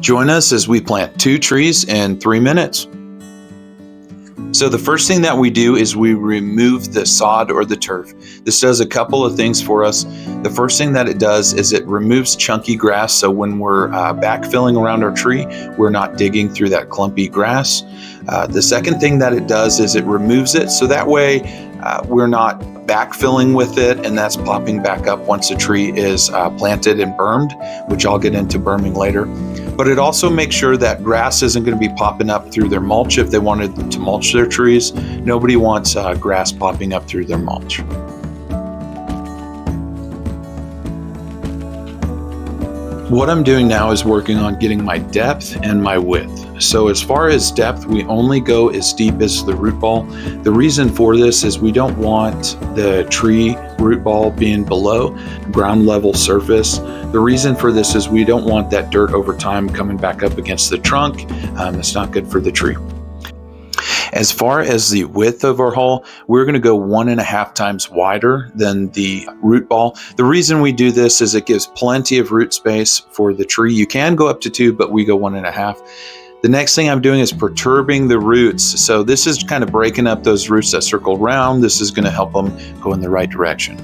Join us as we plant 2 trees in 3 minutes. So the first thing that we do is we remove the sod or the turf. This does a couple of things for us. The first thing that it does is it removes chunky grass, so when we're backfilling around our tree, we're not digging through that clumpy grass. The second thing that it does is it removes it, so that way we're not backfilling with it, and that's popping back up once a tree is planted and bermed, which I'll get into berming later. But it also makes sure that grass isn't going to be popping up through their mulch if they wanted to mulch their trees. Nobody wants grass popping up through their mulch. What I'm doing now is working on getting my depth and my width. So as far as depth, we only go as deep as the root ball. The reason for this is we don't want the tree root ball being below ground level surface. The reason for this is we don't want that dirt over time coming back up against the trunk. It's not good for the tree. As far as the width of our hole, we're going to go 1.5 times wider than the root ball. The reason we do this is it gives plenty of root space for the tree. You can go up to 2, but we go 1.5. The next thing I'm doing is perturbing the roots. So this is kind of breaking up those roots that circle around. This is going to help them go in the right direction.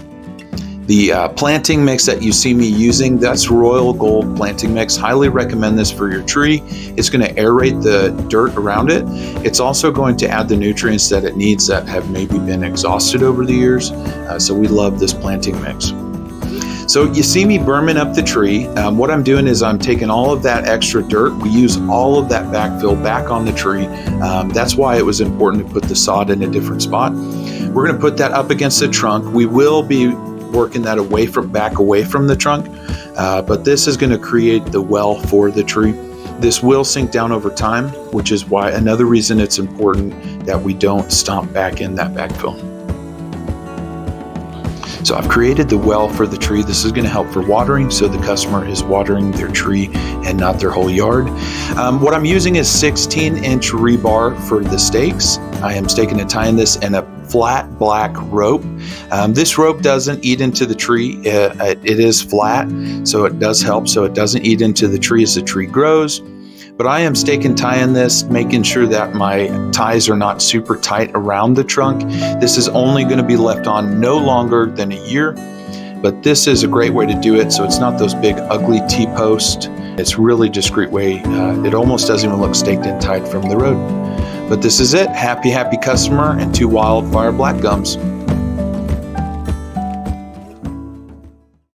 The planting mix that you see me using, that's Royal Gold planting mix. Highly recommend this for your tree. It's going to aerate the dirt around it. It's also going to add the nutrients that it needs that have maybe been exhausted over the years. So we love this planting mix. So you see me berming up the tree. What I'm doing is I'm taking all of that extra dirt. We use all of that backfill back on the tree. That's why it was important to put the sod in a different spot. We're going to put that up against the trunk. We will be working that back away from the trunk, but this is going to create the well for the tree. This will sink down over time, which is why another reason it's important that we don't stomp back in that backfill. So I've created the well for the tree. This is going to help for watering, so the customer is watering their tree and not their whole yard. What I'm using is 16-inch rebar for the stakes. I am staking and tying this in a flat black rope. This rope doesn't eat into the tree. It is flat, so it does help, so it doesn't eat into the tree as the tree grows. But I am stake and tying this, making sure that my ties are not super tight around the trunk. This is only going to be left on no longer than a year, but this is a great way to do it, so it's not those big ugly T-posts. It's really discreet way. It almost doesn't even look staked and tied from the road. But this is it. Happy, happy customer and 2 wildfire black gums.